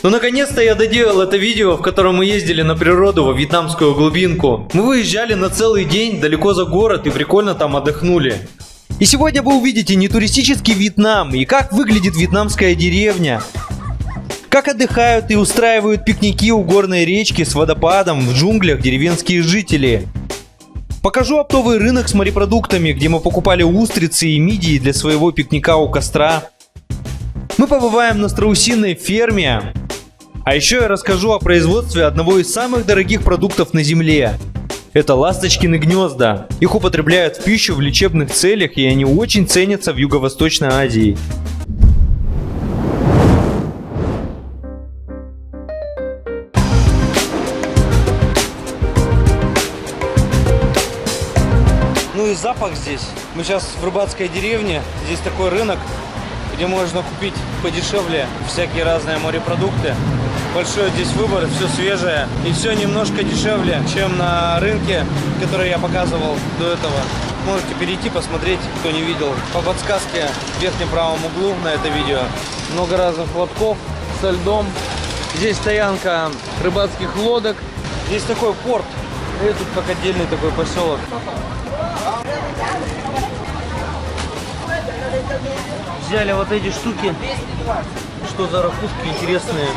Ну наконец-то я доделал это видео, в котором мы ездили на природу во вьетнамскую глубинку. Мы выезжали на целый день далеко за город и прикольно там отдохнули. И сегодня вы увидите не туристический Вьетнам и как выглядит вьетнамская деревня. Как отдыхают и устраивают пикники у горной речки с водопадом в джунглях деревенские жители. Покажу оптовый рынок с морепродуктами, где мы покупали устрицы и мидии для своего пикника у костра. Мы побываем на страусиной ферме. А еще я расскажу о производстве одного из самых дорогих продуктов на земле. Это ласточкины гнезда. Их употребляют в пищу в лечебных целях, и они очень ценятся в Юго-Восточной Азии. Ну и запах здесь. Мы сейчас в рыбацкой деревне. Здесь такой рынок, где можно купить подешевле всякие разные морепродукты. Большой здесь выбор, все свежее и все немножко дешевле, чем на рынке, который я показывал до этого. Можете перейти, посмотреть, кто не видел. По подсказке в верхнем правом углу на это видео. Много разных лотков со льдом. Здесь стоянка рыбацких лодок. Здесь такой порт. И тут как отдельный такой поселок. Взяли вот эти штуки. Что за ракушки интересные,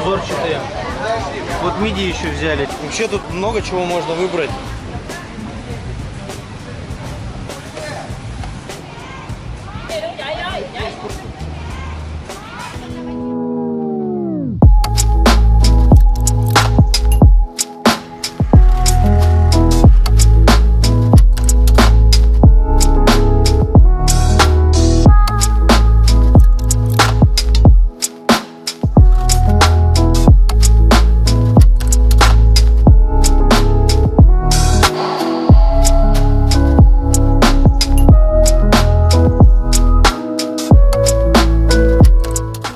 узорчатые. Вот мидии еще взяли. Вообще тут много чего можно выбрать.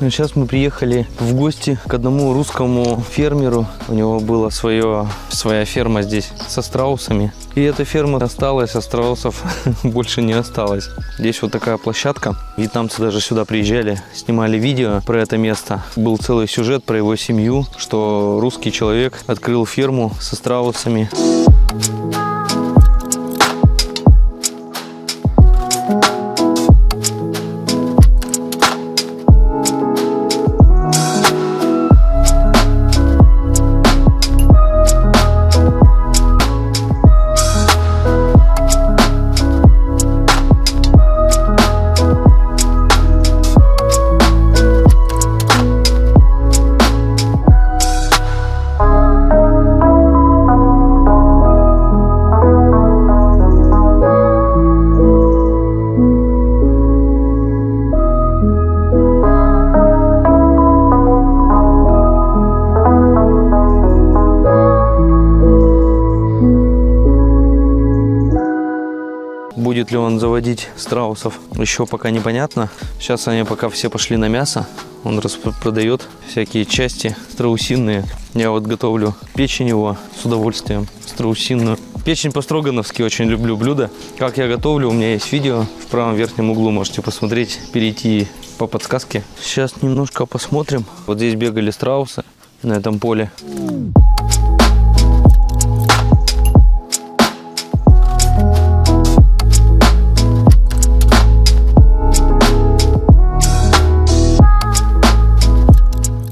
Сейчас мы приехали в гости к одному русскому фермеру. У него была своя ферма здесь со страусами. И эта ферма осталась, а страусов больше не осталось. Здесь вот такая площадка. Вьетнамцы даже сюда приезжали, снимали видео про это место. Был целый сюжет про его семью, что русский человек открыл ферму со страусами. Будет ли он заводить страусов, еще пока непонятно. Сейчас они пока все пошли на мясо. Он продает всякие части страусиные. Я вот готовлю печень его с удовольствием, страусиную. Печень по-строгановски очень люблю блюдо. Как я готовлю, у меня есть видео в правом верхнем углу. Можете посмотреть, перейти по подсказке. Сейчас немножко посмотрим. Вот здесь бегали страусы на этом поле.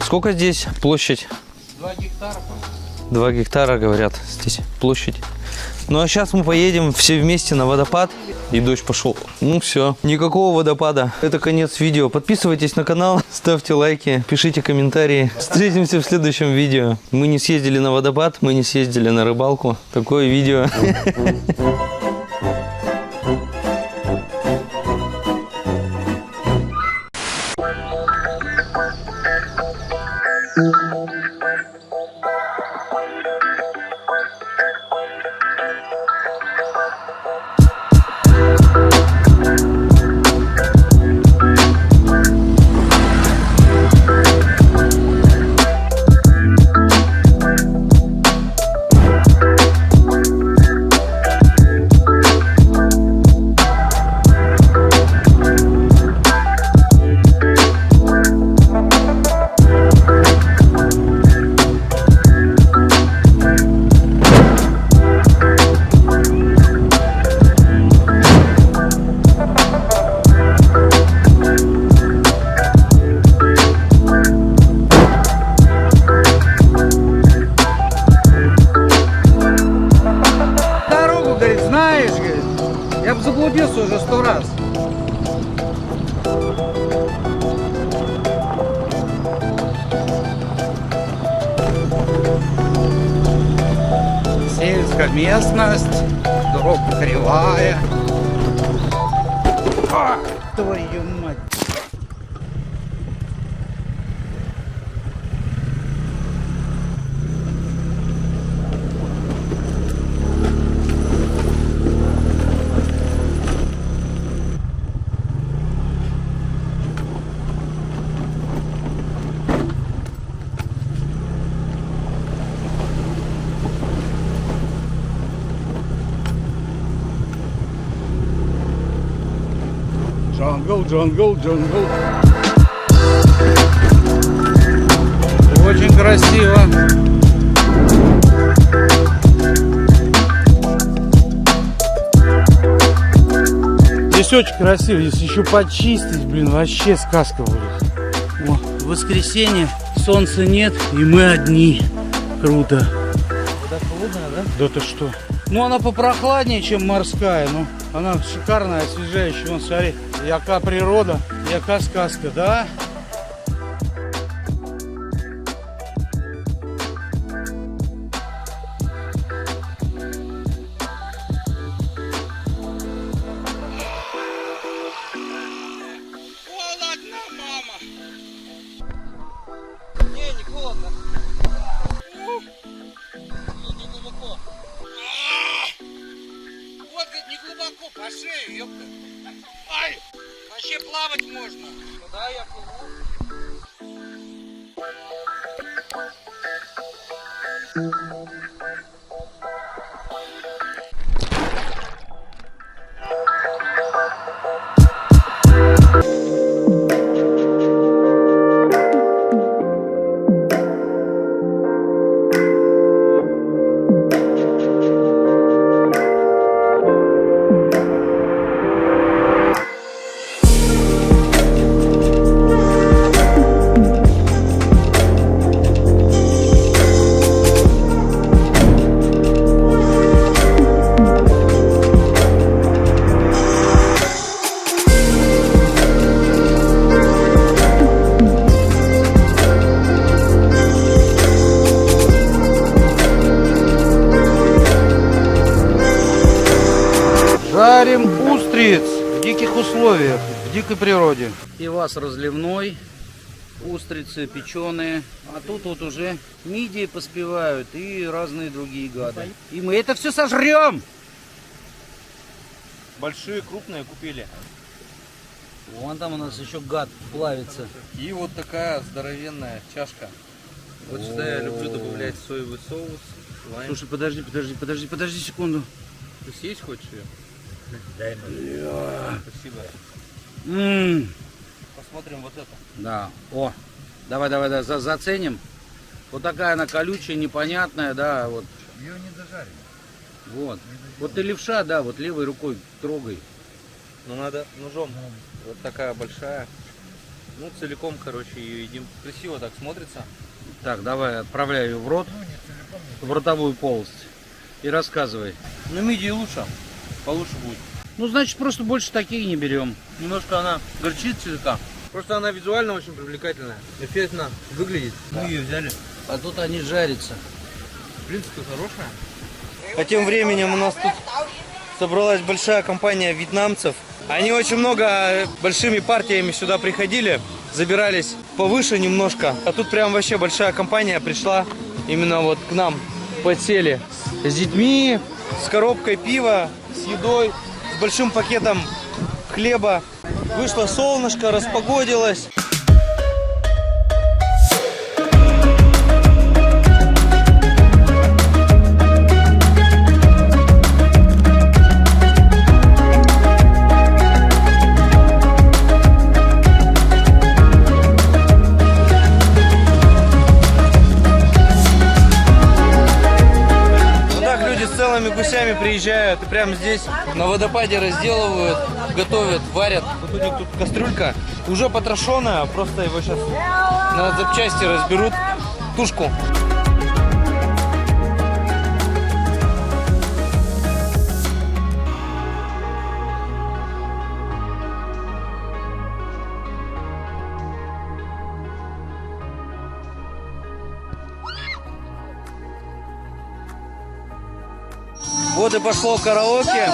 Сколько здесь площадь? 2 гектара. 2 гектара, говорят, здесь площадь. Ну а сейчас мы поедем все вместе на водопад. И дождь пошел. Ну все, никакого водопада. Это конец видео. Подписывайтесь на канал, ставьте лайки, пишите комментарии. Встретимся в следующем видео. Мы не съездили на водопад, мы не съездили на рыбалку. Такое видео. Я бы заблудился уже 100 раз. Сельская местность, дорога кривая. А, твою мать. Джангл. Очень красиво. Здесь очень красиво. Здесь еще почистить, блин, вообще сказка будет. О, воскресенье, солнца нет, и мы одни. Круто. Вода холодная, да? Да ты что? Ну, она попрохладнее, чем морская, но она шикарная, освежающая. Вон, смотри, яка природа, яка сказка, да? Холодно, мама! Не холодно. Не глубоко. Вот, говорит, не глубоко, по шею, ёпта. Ай! Вообще плавать можно. Ну да, я плыву. Жарим устриц в диких условиях, в дикой природе. Пивас разливной, устрицы печеные, а тут вот уже мидии поспевают и разные другие гады. И мы это все сожрем! Большие, крупные купили. Вон там у нас еще гад плавится. И вот такая здоровенная чашка. Вот сюда я люблю добавлять соевый соус, лайм. Слушай, подожди секунду. Ты съесть хочешь ее? Дай мне. Спасибо. Посмотрим вот это. Да. О, давай, заценим. Вот такая она колючая, непонятная, да, вот. Ее не дожарить. Вот. Вот ты левша, да, вот левой рукой трогай. Ну надо ножом. Вот такая большая. Ну целиком, короче, ее едим. Красиво так смотрится. Так, давай, отправляй ее в рот, в ротовую полость. И рассказывай. Ну мидии лучше. Получше будет. Ну, значит, просто больше таких не берем. Немножко она горчит слегка. Просто она визуально очень привлекательная. Эффектно выглядит. Да. Мы ее взяли. А тут они жарятся. В принципе, хорошая. А тем временем у нас тут собралась большая компания вьетнамцев. Они очень много большими партиями сюда приходили, забирались повыше немножко. А тут прям вообще большая компания пришла именно вот к нам. Подсели с детьми, с коробкой пива, с едой, с большим пакетом хлеба. Вышло солнышко, распогодилось. Целыми гусями приезжают и прямо здесь на водопаде разделывают, готовят, варят. Вот у них тут кастрюлька уже потрошенная, просто его сейчас на запчасти разберут, тушку. Вот и пошло караоке.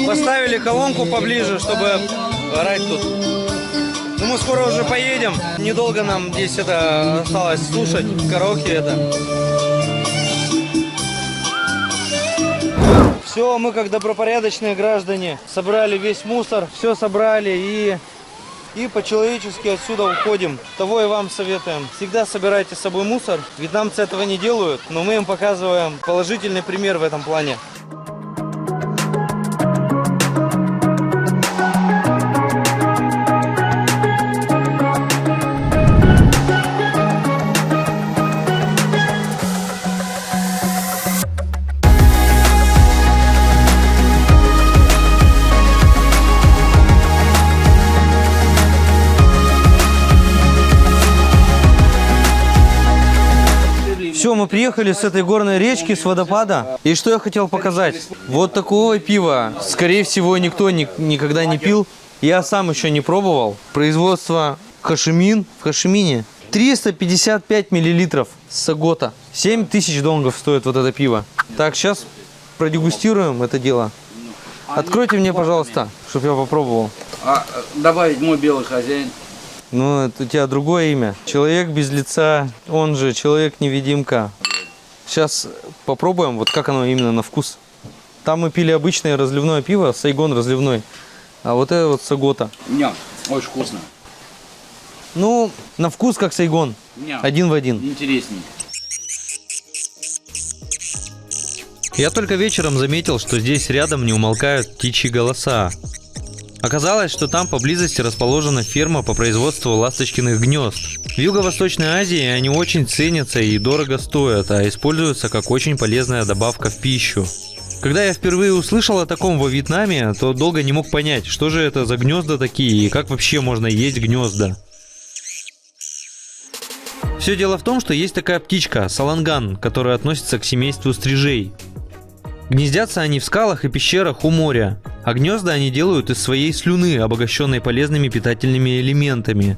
Поставили колонку поближе, чтобы орать тут. Ну, мы скоро уже поедем. Недолго нам здесь это осталось слушать. Караоке это. Все, мы как добропорядочные граждане собрали весь мусор. Все собрали и по-человечески отсюда уходим. Того и вам советуем. Всегда собирайте с собой мусор. Вьетнамцы этого не делают, но мы им показываем положительный пример в этом плане. Все, мы приехали с этой горной речки, с водопада. И что я хотел показать? Вот такого пива, скорее всего, никто никогда не пил. Я сам еще не пробовал. Производство Хошимин в Хошимине. 355 миллилитров Сагота. 7000 донгов стоит вот это пиво. Так, сейчас продегустируем это дело. Откройте мне, пожалуйста, чтобы я попробовал. Добавить мой белый хозяин. Ну, это у тебя другое имя. Человек без лица, он же человек-невидимка. Сейчас попробуем, вот как оно именно на вкус. Там мы пили обычное разливное пиво, Сайгон разливной. А вот это вот Сагота. Не, очень вкусно. Ну, на вкус как Сайгон. Не, один в один. интересней. Я только вечером заметил, что здесь рядом не умолкают птичьи голоса. Оказалось, что там поблизости расположена ферма по производству ласточкиных гнезд. В Юго-Восточной Азии они очень ценятся и дорого стоят, а используются как очень полезная добавка в пищу. Когда я впервые услышал о таком во Вьетнаме, то долго не мог понять, что же это за гнезда такие и как вообще можно есть гнезда. Все дело в том, что есть такая птичка, саланган, которая относится к семейству стрижей. Гнездятся они в скалах и пещерах у моря, а гнезда они делают из своей слюны, обогащенной полезными питательными элементами.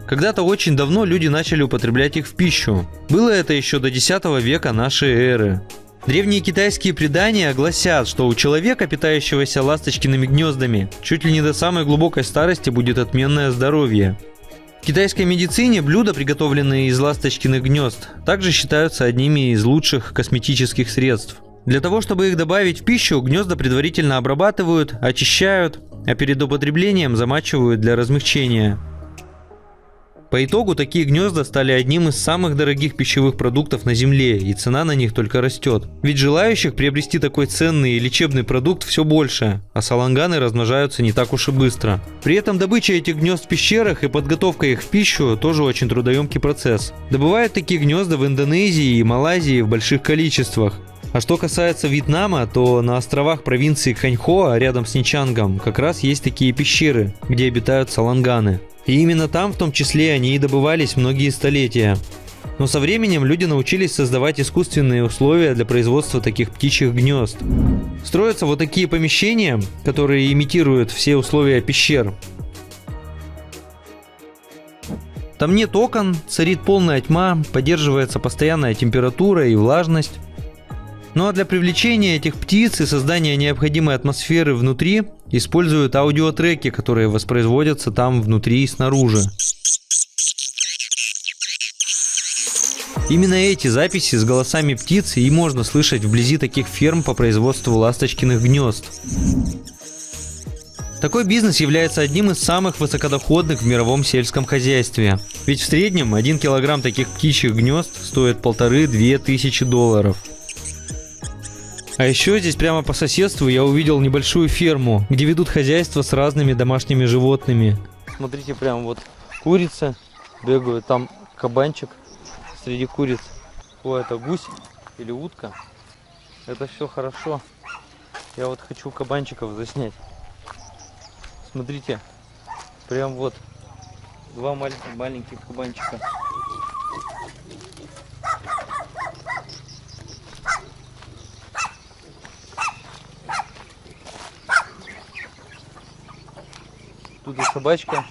Когда-то очень давно люди начали употреблять их в пищу. Было это еще до 10 века нашей эры. Древние китайские предания гласят, что у человека, питающегося ласточкиными гнездами, чуть ли не до самой глубокой старости будет отменное здоровье. В китайской медицине блюда, приготовленные из ласточкиных гнезд, также считаются одними из лучших косметических средств. Для того, чтобы их добавить в пищу, гнезда предварительно обрабатывают, очищают, а перед употреблением замачивают для размягчения. По итогу такие гнезда стали одним из самых дорогих пищевых продуктов на Земле, и цена на них только растет. Ведь желающих приобрести такой ценный и лечебный продукт все больше, а саланганы размножаются не так уж и быстро. При этом добыча этих гнезд в пещерах и подготовка их в пищу тоже очень трудоемкий процесс. Добывают такие гнезда в Индонезии и Малайзии в больших количествах. А что касается Вьетнама, то на островах провинции Ханьхоа, рядом с Ничангом, как раз есть такие пещеры, где обитают саланганы. И именно там, в том числе, они и добывались многие столетия. Но со временем люди научились создавать искусственные условия для производства таких птичьих гнезд. Строятся вот такие помещения, которые имитируют все условия пещер. Там нет окон, царит полная тьма, поддерживается постоянная температура и влажность. Ну а для привлечения этих птиц и создания необходимой атмосферы внутри используют аудиотреки, которые воспроизводятся там внутри и снаружи. Именно эти записи с голосами птиц и можно слышать вблизи таких ферм по производству ласточкиных гнезд. Такой бизнес является одним из самых высокодоходных в мировом сельском хозяйстве. Ведь в среднем 1 килограмм таких птичьих гнезд стоит 1500–2000 тысячи долларов. А еще здесь прямо по соседству я увидел небольшую ферму, где ведут хозяйство с разными домашними животными. Смотрите, прям вот курицы бегают, там кабанчик среди куриц. О, это гусь или утка. Это все хорошо. Я вот хочу кабанчиков заснять. Смотрите, прям вот 2 маленьких кабанчика. Тут и собачка,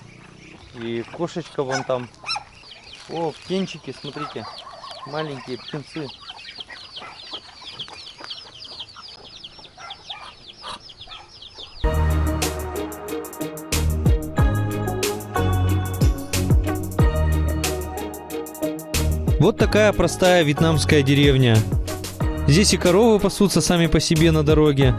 и кошечка вон там. О, птенчики, смотрите. Маленькие птенцы. Вот такая простая вьетнамская деревня. Здесь и коровы пасутся сами по себе на дороге,